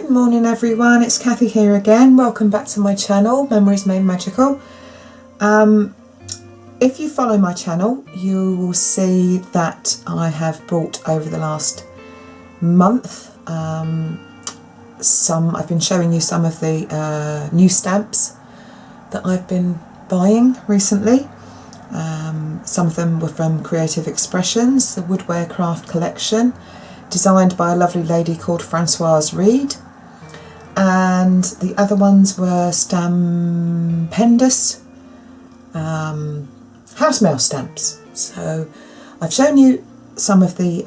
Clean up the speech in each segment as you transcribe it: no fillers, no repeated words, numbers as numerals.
Good morning everyone, it's Cathy here again. Welcome back to my channel, Memories Made Magical. If you follow my channel, you will see that I have brought over the last month I've been showing you some of the new stamps that I've been buying recently. Some of them were from Creative Expressions, the Woodware craft collection, designed by a lovely lady called Francoise Read, and the other ones were Stampendous house mouse stamps. So I've shown you some of the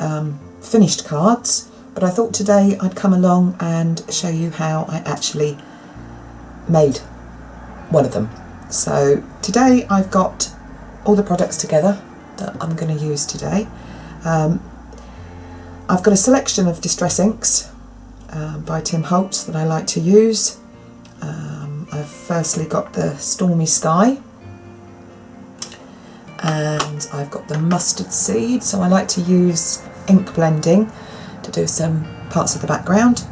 finished cards, but I thought today I'd come along and show you how I actually made one of them. So today I've got all the products together that I'm going to use today. I've got a selection of distress inks by Tim Holtz that I like to use. I've firstly got the Stormy Sky, and I've got the Mustard Seed, so I like to use ink blending to do some parts of the background.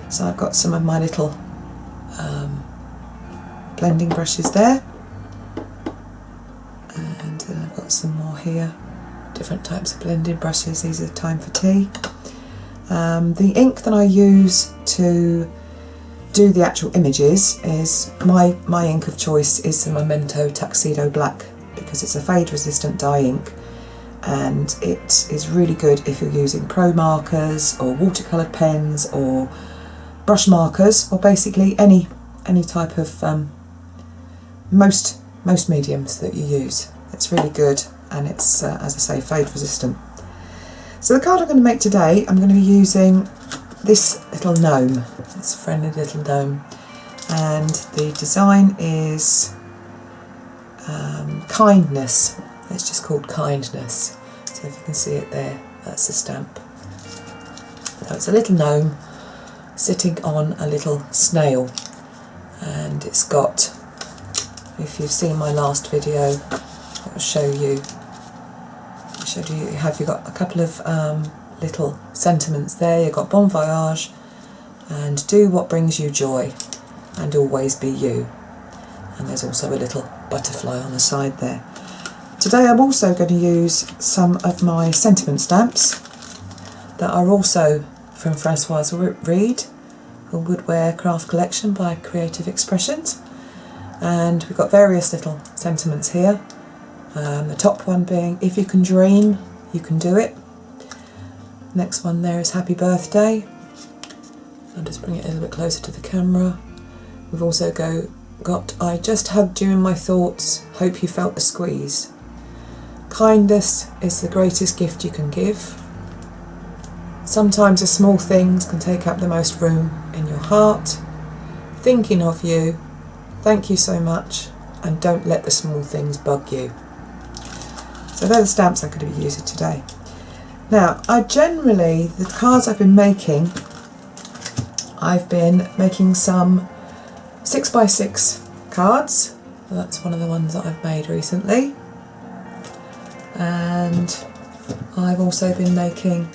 So I've got some of my little blending brushes there, and then I've got some more here, different types of blending brushes. These are Time for Tea. The ink that I use to do the actual images is my ink of choice is the Memento Tuxedo Black, because it's a fade resistant dye ink, and it is really good if you're using pro markers or watercoloured pens or brush markers, or basically any type of most mediums that you use. It's really good, and it's as I say, fade resistant. So the card I'm going to make today, I'm going to be using this little gnome, this friendly little gnome, and the design is Kindness. It's just called Kindness. So if you can see it there, that's the stamp. So it's a little gnome sitting on a little snail, and it's got, if you've seen my last video, I'll show you. You've got a couple of little sentiments there. You've got Bon Voyage and Do What Brings You Joy and Always Be You. And there's also a little butterfly on the side there. Today I'm also going to use some of my sentiment stamps that are also from Francoise Read, a Woodware craft collection by Creative Expressions. And we've got various little sentiments here. The top one being, if you can dream, you can do it. Next one there is Happy Birthday. I'll just bring it a little bit closer to the camera. We've also got I just hugged you in my thoughts, hope you felt the squeeze. Kindness is the greatest gift you can give. Sometimes the small things can take up the most room in your heart. Thinking of you, thank you so much, and don't let the small things bug you. So they're the stamps I'm going to be using today. Now, the cards I've been making some 6x6 cards. That's one of the ones that I've made recently. And I've also been making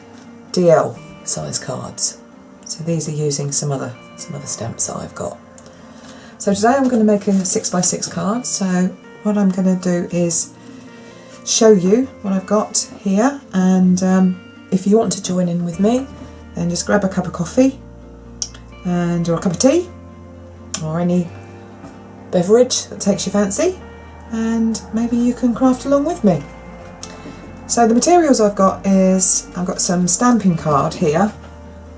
DL size cards. So these are using some other stamps that I've got. So today I'm going to make a 6x6 card. So what I'm going to do is show you what I've got here, and if you want to join in with me, then just grab a cup of coffee or a cup of tea or any beverage that takes your fancy, and maybe you can craft along with me. So the materials I've got some stamping card here,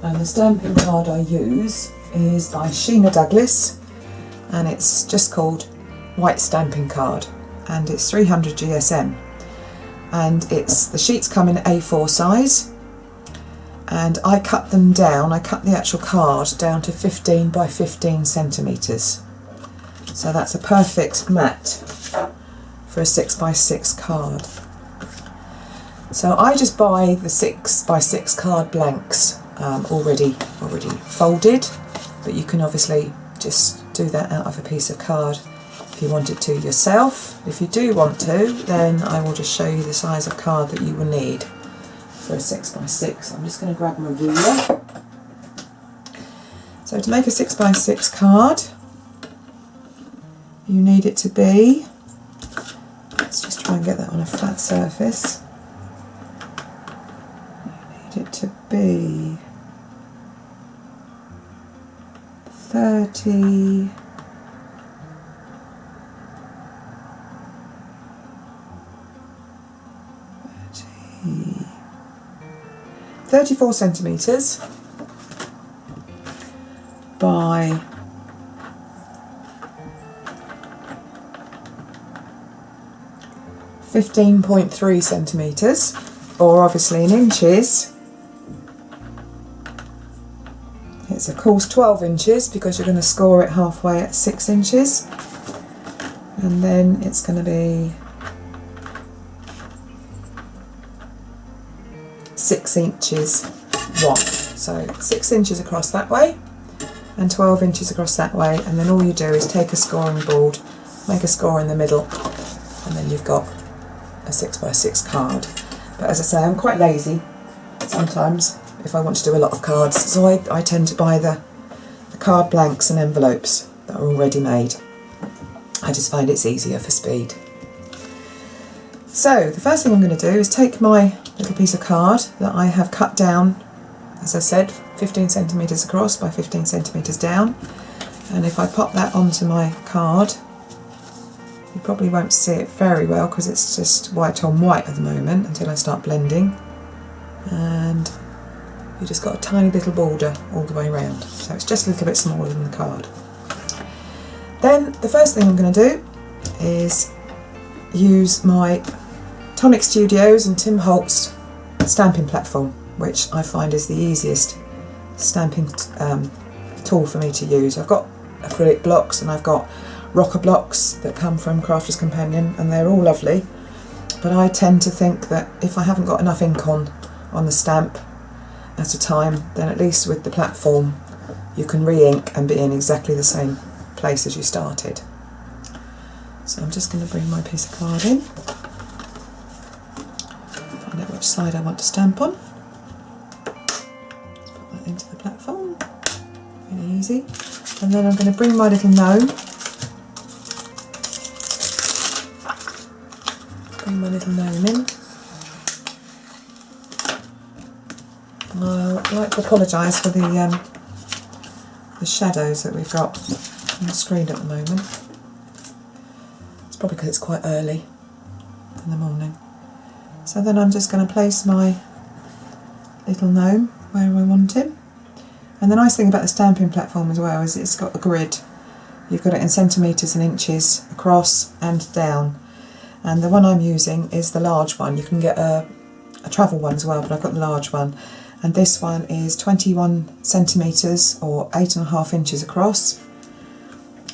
and the stamping card I use is by Sheena Douglas, and it's just called White Stamping Card, and it's 300 GSM. And the sheets come in A4 size, and I cut them down. I cut the actual card down to 15 by 15 centimetres. So that's a perfect mat for a 6x6 card. So I just buy the 6x6 card blanks already folded, but you can obviously just do that out of a piece of card if you wanted to yourself. If you do want to, then I will just show you the size of card that you will need for a 6x6. I'm just going to grab my ruler, So to make a 6x6 card, you need it to be, let's just try and get that on a flat surface, you need it to be 34 centimetres by 15.3 centimetres, or obviously in inches, it's of course 12 inches because you're going to score it halfway at 6 inches, and then it's going to be 6 inches wide. So 6 inches across that way and 12 inches across that way, and then all you do is take a scoring board, make a score in the middle, and then you've got a 6x6 card. But as I say, I'm quite lazy sometimes if I want to do a lot of cards, so I tend to buy the card blanks and envelopes that are already made. I just find it's easier for speed. So the first thing I'm going to do is take my little piece of card that I have cut down, as I said, 15 centimetres across by 15 centimetres down, and if I pop that onto my card, you probably won't see it very well because it's just white on white at the moment until I start blending, and you just got a tiny little border all the way around, so it's just a little bit smaller than the card. Then the first thing I'm going to do is use my Tonic Studios and Tim Holtz stamping platform, which I find is the easiest stamping tool for me to use. I've got acrylic blocks and I've got rocker blocks that come from Crafter's Companion, and they're all lovely, but I tend to think that if I haven't got enough ink on the stamp at a time, then at least with the platform you can re-ink and be in exactly the same place as you started. So I'm just going to bring my piece of card in, find out which side I want to stamp on. Let's put that into the platform, really easy. And then I'm going to bring my little gnome, in. I'd like to apologise for the shadows that we've got on the screen at the moment. It's probably because it's quite early in the morning. So then I'm just going to place my little gnome where I want him. And the nice thing about the stamping platform as well is it's got a grid. You've got it in centimetres and inches across and down. And the one I'm using is the large one. You can get a travel one as well, but I've got the large one. And this one is 21 centimetres or 8.5 inches across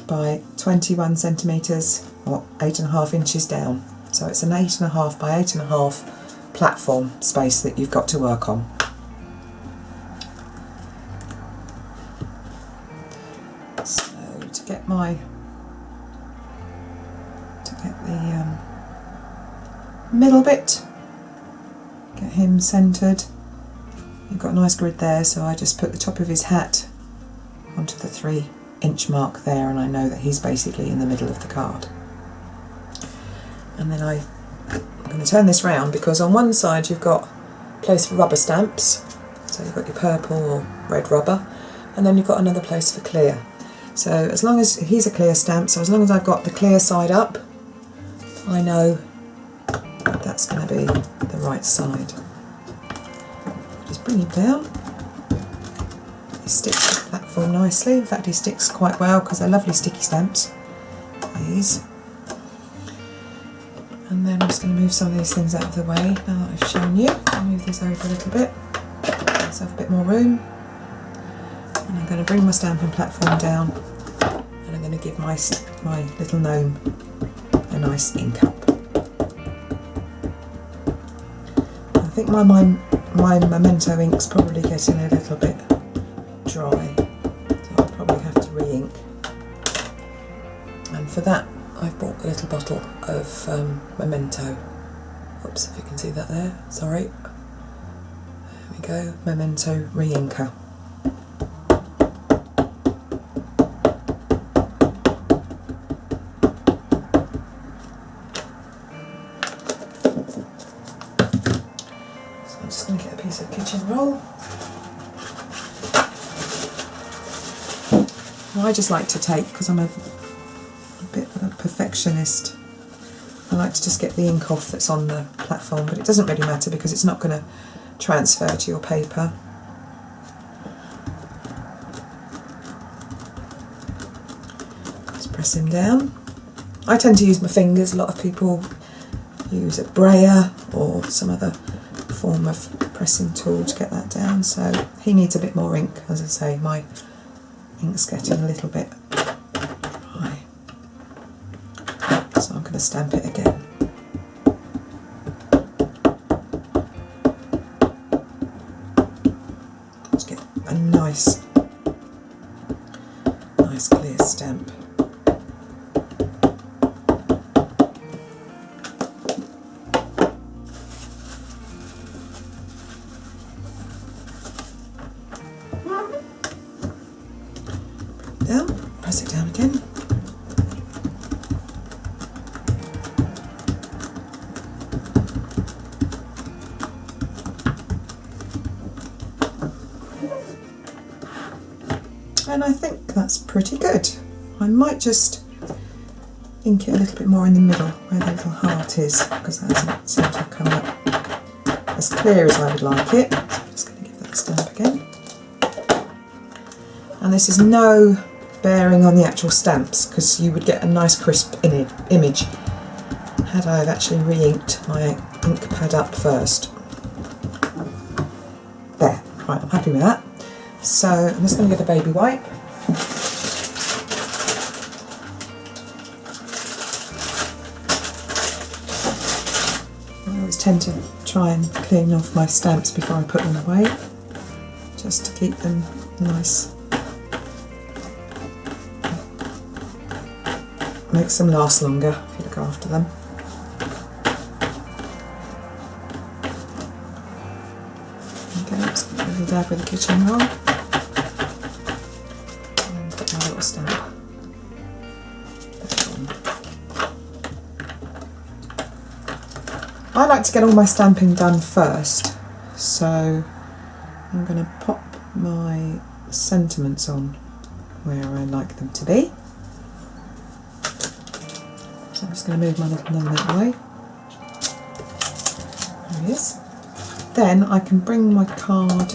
by 21 centimetres or 8.5 inches down. So it's an 8.5 by 8.5 platform space that you've got to work on. So to get the middle bit, get him centred. You've got a nice grid there, so I just put the top of his hat onto the 3-inch mark there, and I know that he's basically in the middle of the card. And then I'm going to turn this round because on one side you've got a place for rubber stamps, so you've got your purple or red rubber, and then you've got another place for clear. So as long as he's a clear stamp, so as long as I've got the clear side up, I know that's going to be the right side. Just bring him down. He sticks to the platform nicely. In fact, he sticks quite well because they're lovely sticky stamps, these. And then I'm just going to move some of these things out of the way now that I've shown you. I'll move these over a little bit, give myself a bit more room. And I'm going to bring my stamping platform down, and I'm going to give my little gnome a nice ink up. I think my Memento ink's probably getting a little bit dry, so I'll probably have to re-ink. And for that I've bought a little bottle of Memento. Oops, if you can see that there, sorry. There we go, Memento re-inker. I just like to take, because I'm a bit of a perfectionist, I like to just get the ink off that's on the platform, but it doesn't really matter because it's not going to transfer to your paper. Just press him down. I tend to use my fingers. A lot of people use a brayer or some other form of pressing tool to get that down, so he needs a bit more ink. As I say, my ink's getting a little bit dry, so I'm going to stamp it again. Just get a nice clear stamp. Down, press it down again. And I think that's pretty good. I might just ink it a little bit more in the middle where the little heart is, because that doesn't seem to have come up as clear as I would like it. So I'm just going to give that a stamp again. And this is no bearing on the actual stamps, because you would get a nice crisp image had I have actually re-inked my ink pad up first. There, right, I'm happy with that. So I'm just going to get a baby wipe. I always tend to try and clean off my stamps before I put them away, just to keep them nice. Makes them last longer if you look after them. Okay, just give a little dab with the kitchen roll. And put my little stamp back on. I like to get all my stamping done first, so I'm going to pop my sentiments on where I like them to be. So I'm just going to move my little gnome that way. There he is. Then I can bring my card,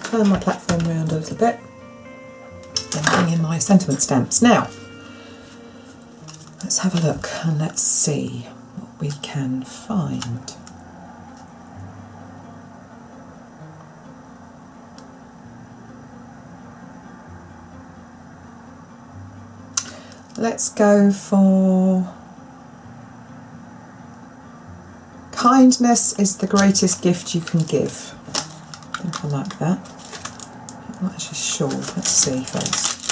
turn my platform around a little bit, and bring in my sentiment stamps. Now, let's have a look and let's see what we can find. Let's go for kindness is the greatest gift you can give. I think I like that. I'm not actually sure. Let's see first.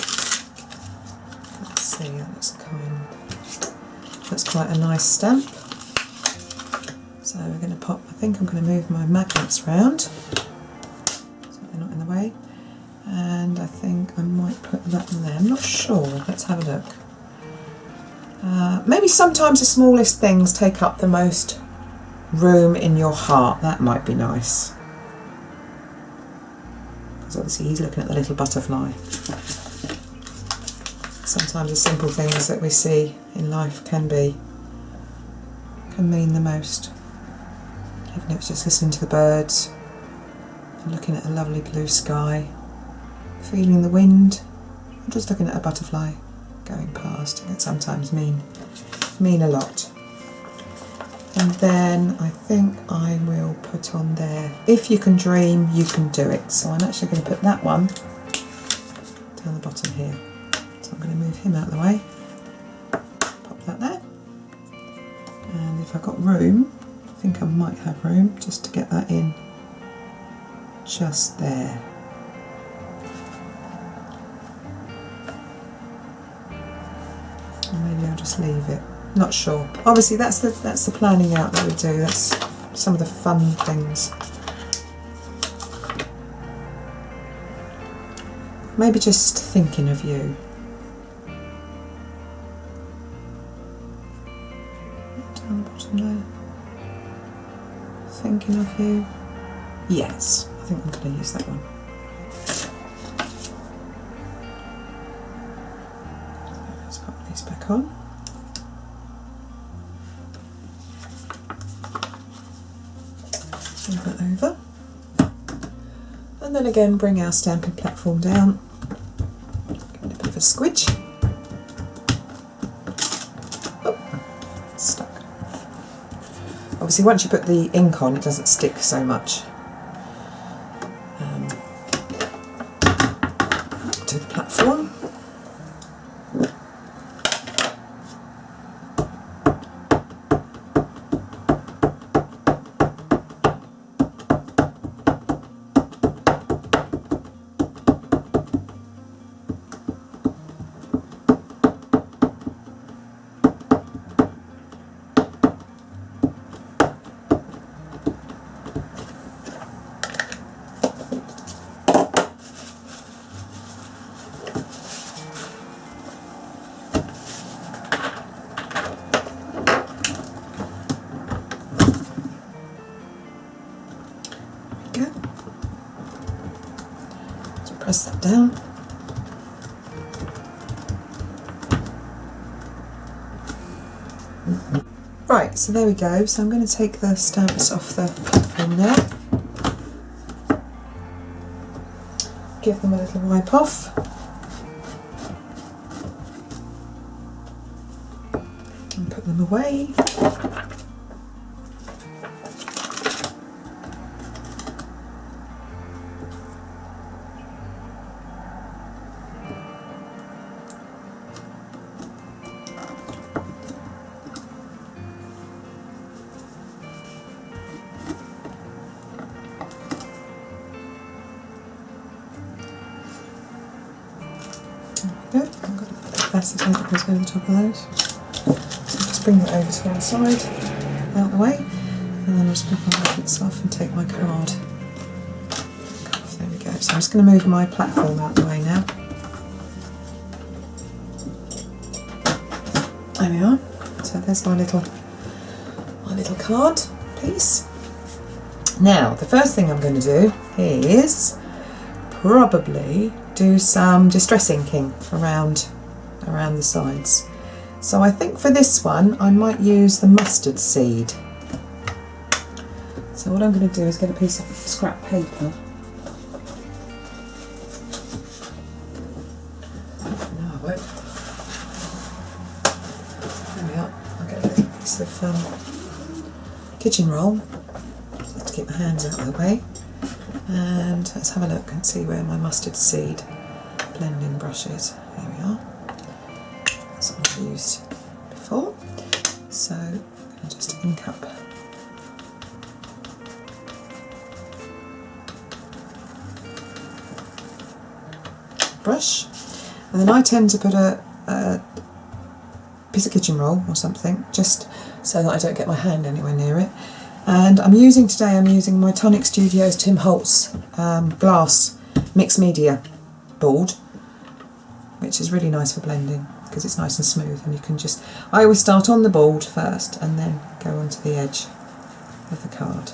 Let's see, that looks kind. That's quite a nice stamp. So we're going to pop, I think I'm going to move my magnets round so they're not in the way. And I think I might put that in there. I'm not sure. Let's have a look. Maybe sometimes the smallest things take up the most room in your heart. That might be nice. Because obviously he's looking at the little butterfly. Sometimes the simple things that we see in life can mean the most. Even if it's just listening to the birds, and looking at a lovely blue sky, feeling the wind, or just looking at a butterfly going past. It can sometimes mean a lot. And then I think I will put on there, if you can dream, you can do it. So I'm actually going to put that one down the bottom here. So I'm going to move him out of the way, pop that there. And if I've got room, I think I might have room just to get that in just there. And maybe I'll just leave it. Not sure. Obviously that's the planning out that we do. That's some of the fun things. Maybe just thinking of you. Down the bottom there. Thinking of you. Yes, I think I'm going to use that one. back on. Move that over. And then again bring our stamping platform down. Give it a bit of a squidge. Oh, it's stuck. Obviously once you put the ink on it doesn't stick so much to the platform. Press that down. Right, so there we go. So I'm going to take the stamps off the platform now. Give them a little wipe off. And put them away. Good. I've got a bit of acetate that goes over the top of those. So just bring that over to one side, out of the way, and then I'll just put my magnets off and take my card. There we go. So I'm just going to move my platform out of the way now. There we are. So there's my little card piece. Now the first thing I'm going to do is probably do some distress inking around the sides. So I think for this one I might use the mustard seed. So what I'm going to do is get a piece of scrap paper. No, I won't. There we are. I'll get a little piece of kitchen roll just to keep my hands out of the way. And let's have a look and see where my mustard seed blending brush is. Here we are. That's what I've used before. So I'm going to just ink up the brush. And then I tend to put a piece of kitchen roll or something just so that I don't get my hand anywhere near it. And I'm using my Tonic Studios Tim Holtz glass mixed media board, which is really nice for blending because it's nice and smooth, and you can just, I always start on the board first and then go onto the edge of the card.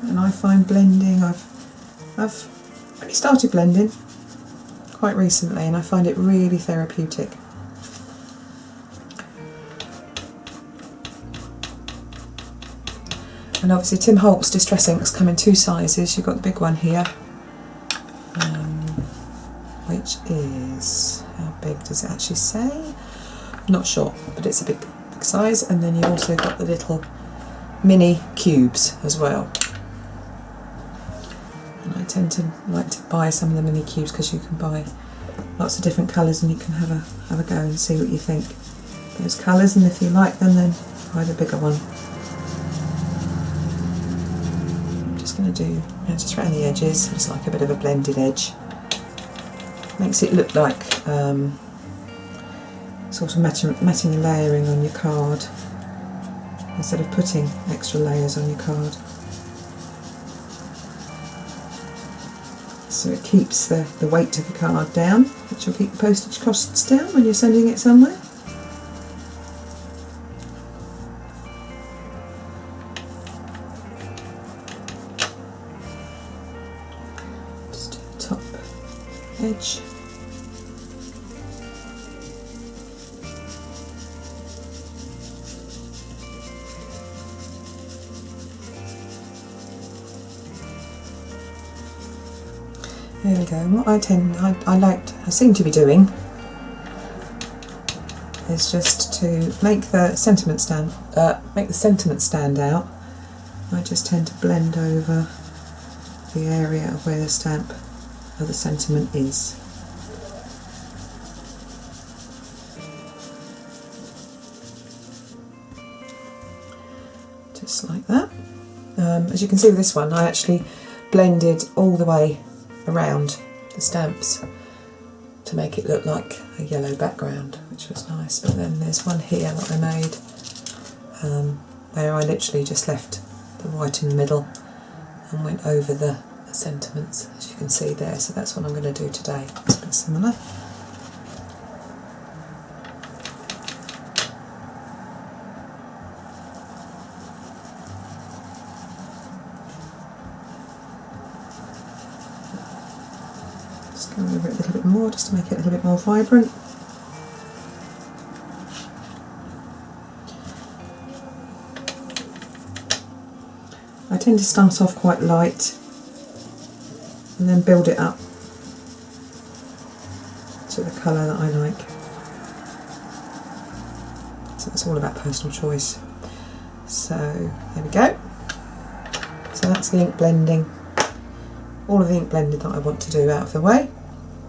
And I find blending, I've only started blending quite recently and I find it really therapeutic. And obviously Tim Holtz Distress Inks come in two sizes. You've got the big one here, which is, how big does it actually say? I'm not sure, but it's a big size. And then you also got the little mini cubes as well. I tend to like to buy some of the mini cubes because you can buy lots of different colours and you can have a go and see what you think of those colours, and if you like them then buy the bigger one. I'm just going to do just around the edges, just like a bit of a blended edge. Makes it look like sort of matching the layering on your card instead of putting extra layers on your card. So it keeps the weight of the card down, which will keep the postage costs down when you're sending it somewhere. edge. There we go. And what I seem to be doing is just to make the sentiment stand out. I just tend to blend over the area of where the stamp of the sentiment is. Just like that. As you can see with this one, I actually blended all the way around the stamps to make it look like a yellow background, which was nice. But then there's one here that I made where I literally just left the white in the middle and went over the sentiments, as you can see there. So that's what I'm going to do today. It's a bit similar. Just go over it a little bit more, just to make it a little bit more vibrant. I tend to start off quite light and then build it up to the colour that I like. So it's all about personal choice. So there we go. So that's the ink blending. All of the ink blending that I want to do out of the way.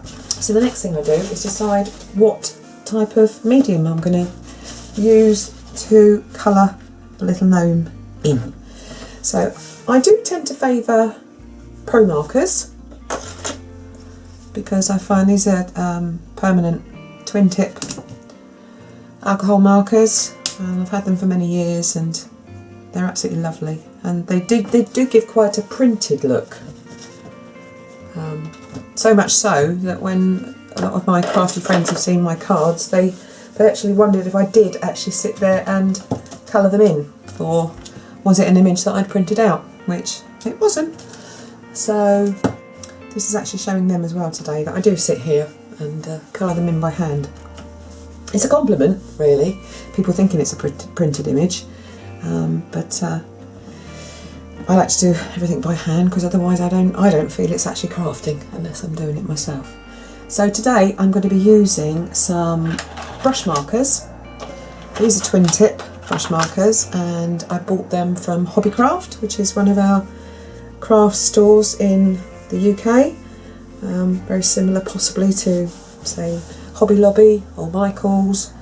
So the next thing I do is decide what type of medium I'm going to use to colour the little gnome in. So I do tend to favour pro markers because I find these are permanent twin tip alcohol markers, and I've had them for many years and they're absolutely lovely, and they do give quite a printed look. So much so that when a lot of my crafty friends have seen my cards, they actually wondered if I did actually sit there and colour them in, or was it an image that I'd printed out, which it wasn't. So this is actually showing them as well today that I do sit here and colour them in by hand. It's a compliment, really, people thinking it's a printed image, but I like to do everything by hand because otherwise I don't feel it's actually crafting unless I'm doing it myself. So today I'm going to be using some brush markers. These are twin tip brush markers, and I bought them from Hobbycraft, which is one of our craft stores in the UK. Very similar possibly to, say, Hobby Lobby or Michael's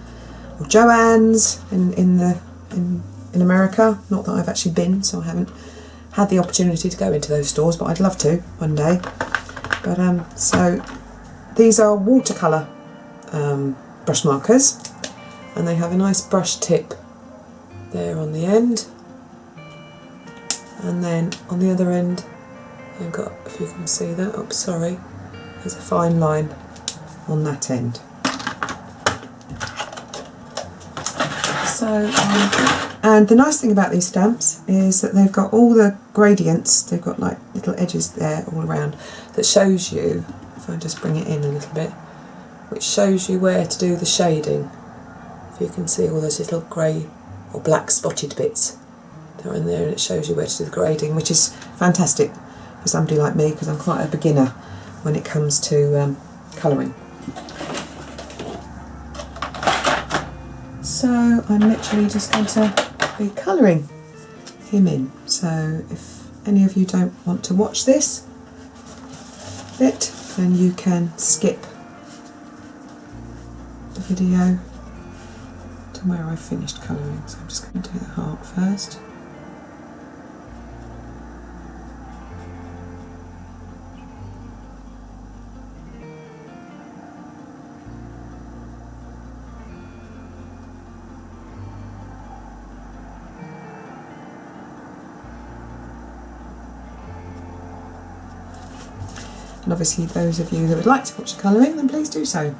or Joann's in America. Not that I've actually been, so I haven't had the opportunity to go into those stores, but I'd love to one day. But so these are watercolour brush markers, and they have a nice brush tip there on the end, and then on the other end I've got, if you can see that, oops, sorry, there's a fine line on that end. So and the nice thing about these stamps is that they've got all the gradients, they've got like little edges there all around that shows you, if I just bring it in a little bit, which shows you where to do the shading. If you can see all those little grey or black spotted bits, they're in there, and it shows you where to do the grading, which is fantastic for somebody like me because I'm quite a beginner when it comes to colouring. So I'm literally just going to be colouring him in. So if any of you don't want to watch this bit, then you can skip the video to where I've finished colouring. So I'm just going to do the heart first. And obviously those of you that would like to watch the colouring, then please do so.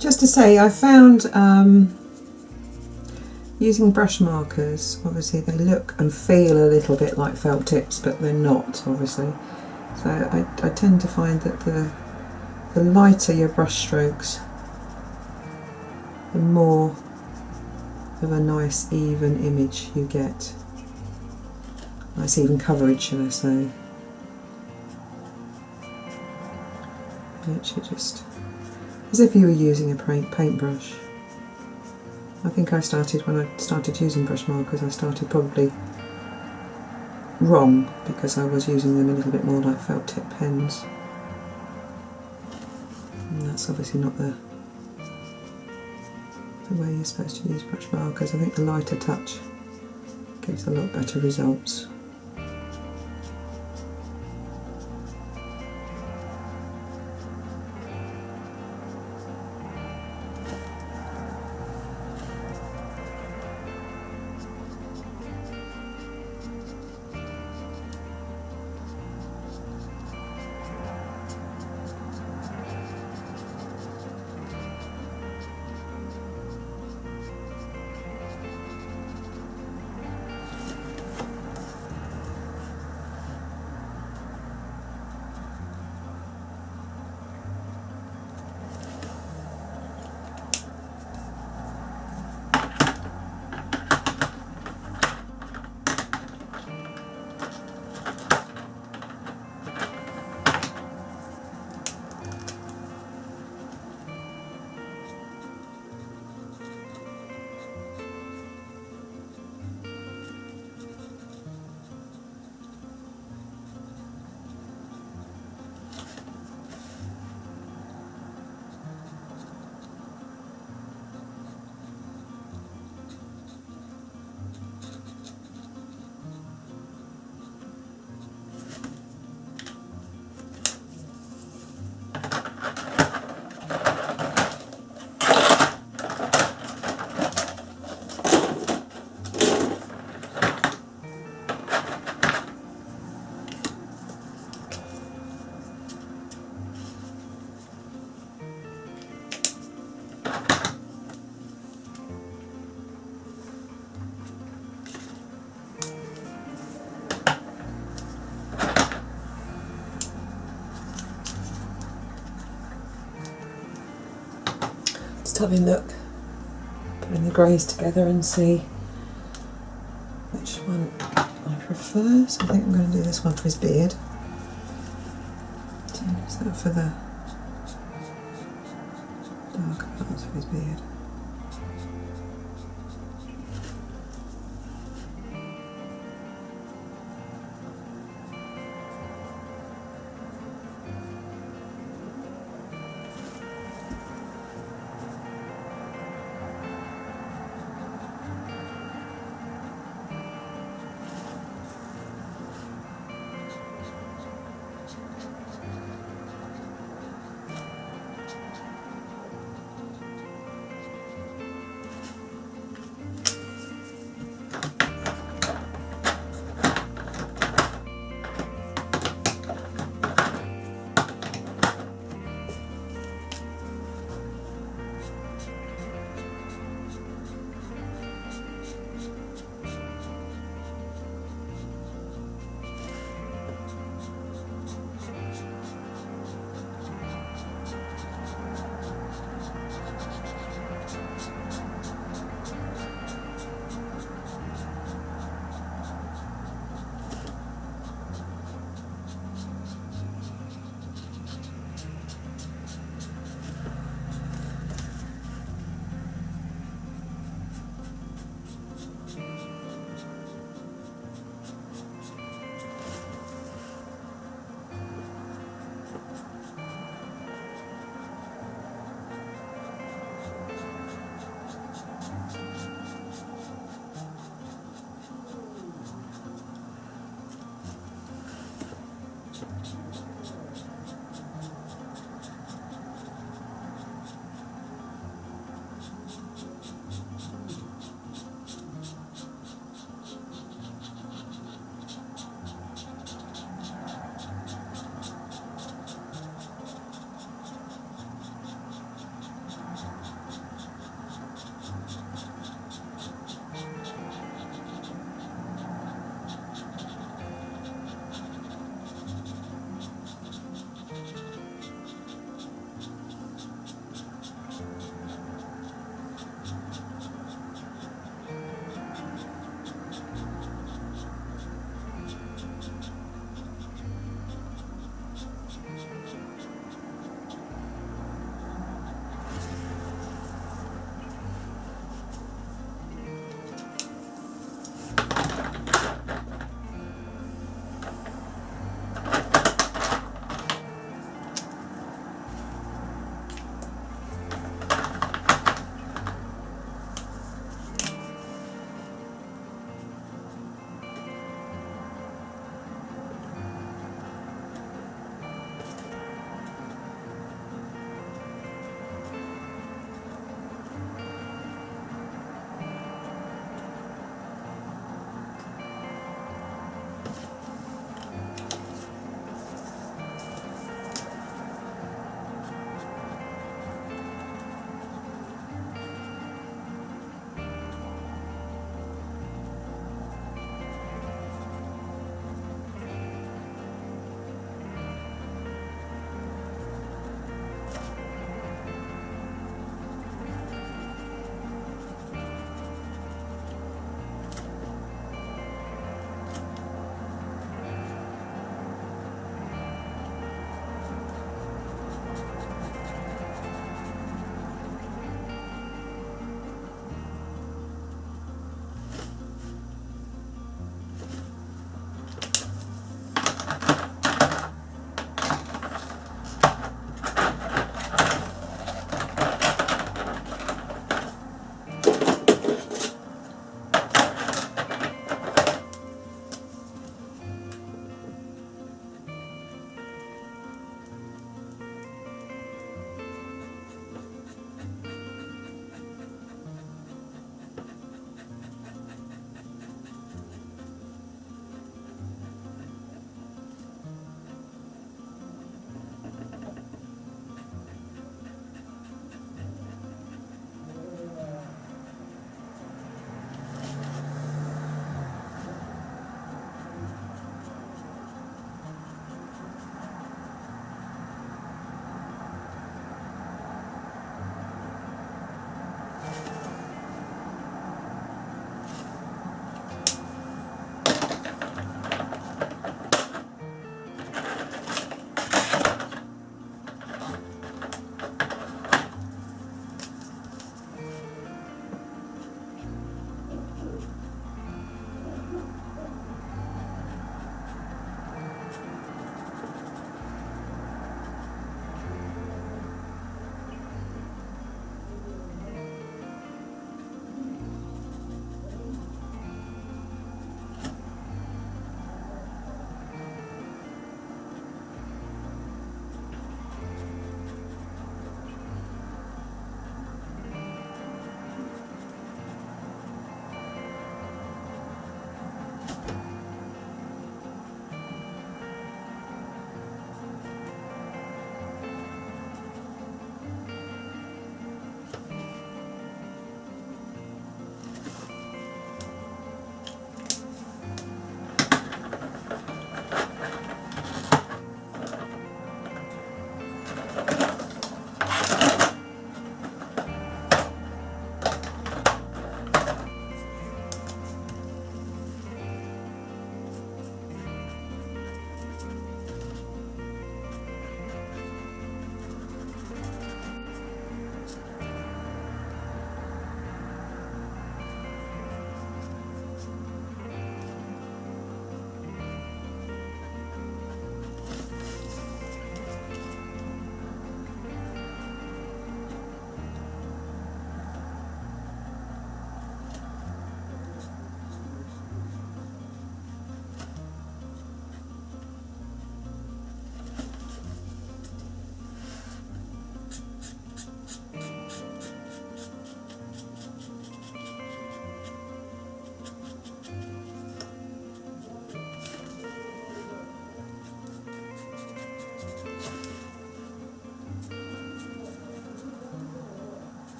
Just to say, I found using brush markers, obviously they look and feel a little bit like felt tips, but they're not, obviously. So I tend to find that the lighter your brush strokes, the more of a nice even image you get. Nice even coverage, should I say. Literally just as if you were using a paintbrush. I think I started, when I started using brush markers, I started probably wrong because I was using them a little bit more like felt tip pens. And that's obviously not the way you're supposed to use brush markers. I think the lighter touch gives a lot better results. Have a look, putting the greys together and see which one I prefer. So I think I'm going to do this one for his beard. So is that for the darker parts of his beard?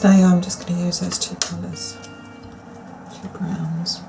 Today I'm just going to use those two colours, two browns.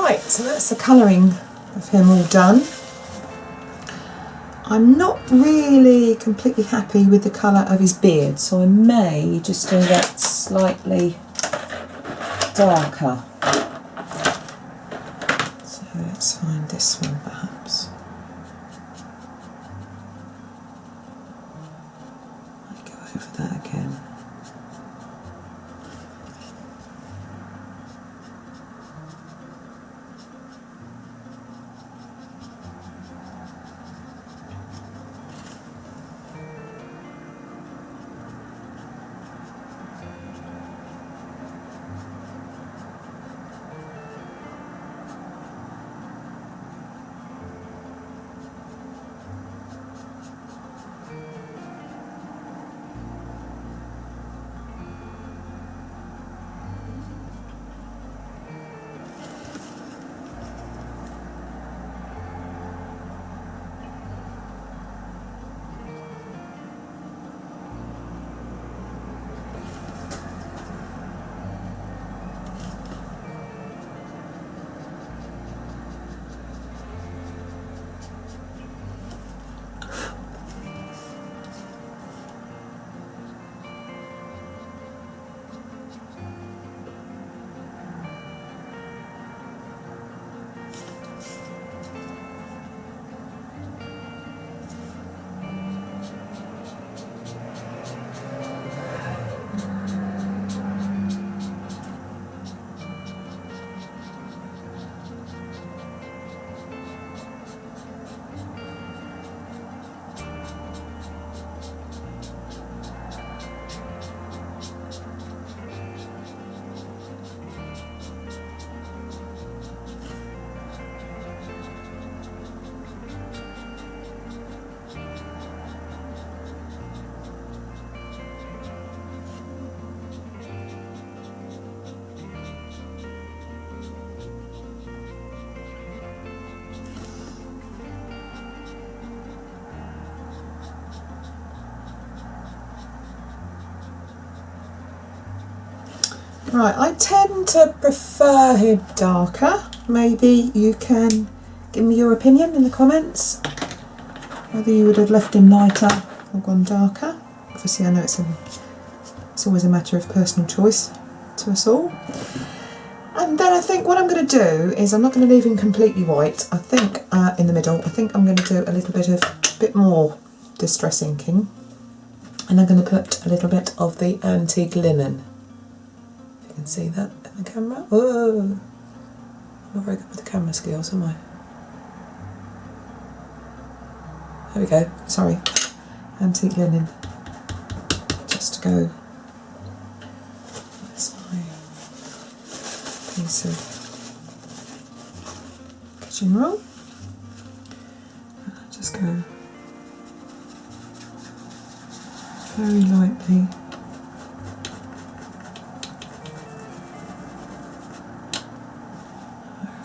Right, so that's the colouring of him all done. I'm not really completely happy with the colour of his beard, so I may just do that slightly darker. So let's find this one perhaps. I'll go over that again. Right, I tend to prefer him darker. Maybe you can give me your opinion in the comments, whether you would have left him lighter or gone darker. Obviously I know it's always a matter of personal choice to us all. And then I think what I'm going to do is I'm not going to leave him completely white. I think in the middle, I think I'm going to do a little bit more distress inking, and I'm going to put a little bit of the antique linen. If you can see that in the camera. Whoa! I'm not very good with the camera skills, am I? There we go. Sorry, antique linen. Just to go. That's my piece of kitchen roll. Just go very lightly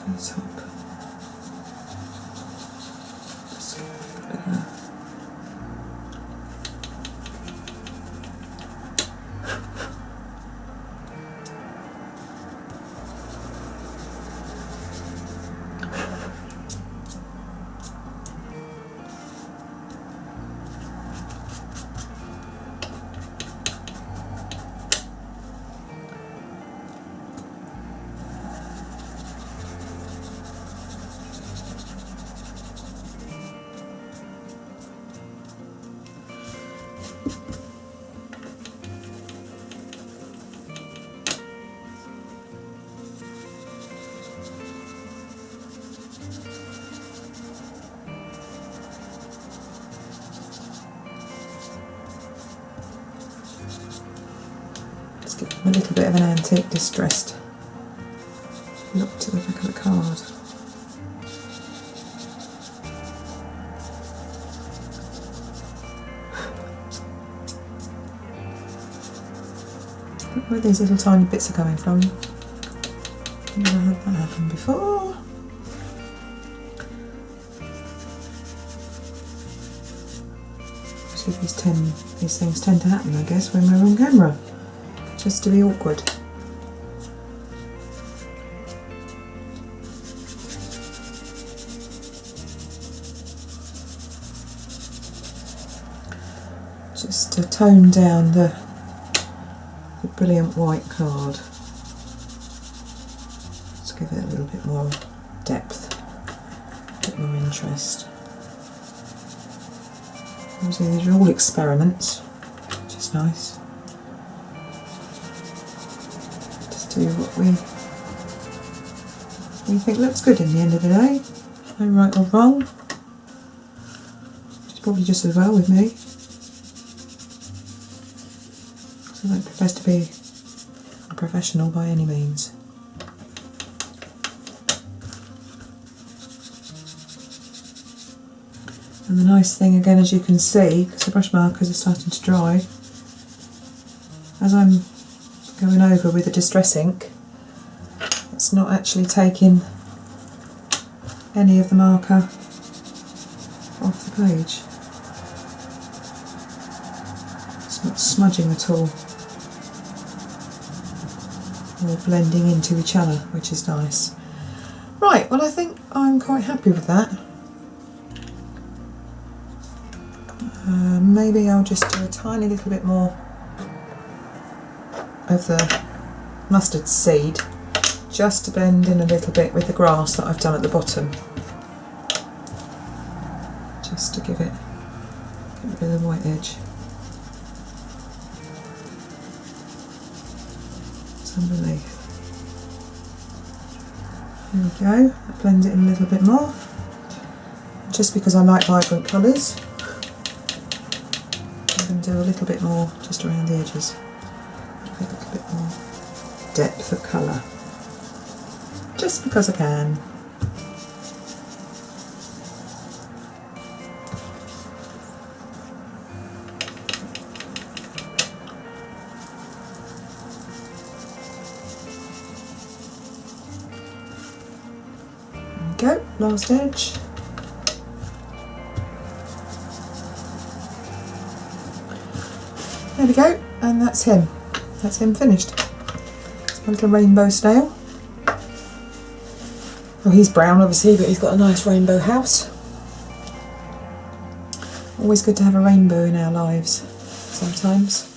over the top. Just a bit of that. Give them a little bit of an antique distressed look to the back of the card. I don't know where these little tiny bits are coming from. I've never had that happen before. Actually, these things tend to happen, I guess, when we're on camera. Just to be awkward. tone down the brilliant white card. Let's give it a little bit more depth, a bit more interest. Obviously these are all experiments, which is nice. Just do what we think looks good in the end of the day. No right or wrong. It's probably just as well with me. So I don't profess to be a professional by any means. And the nice thing again, as you can see, because the brush markers are starting to dry, as I'm going over with the Distress ink, it's not actually taking any of the marker off the page. It's not smudging at all. They're blending into each other, which is nice. Right, well I think I'm quite happy with that. Maybe I'll just do a tiny little bit more of the mustard seed, just to blend in a little bit with the grass that I've done at the bottom, just to give it a bit of the white edge. It's underneath. There we go, that blends it in a little bit more. Just because I like vibrant colours, do a little bit more just around the edges, a little bit more depth of colour, just because I can. There we go, last edge. There we go, and that's him. That's him finished. It's my little rainbow snail. Well, he's brown obviously, but he's got a nice rainbow house. Always good to have a rainbow in our lives sometimes.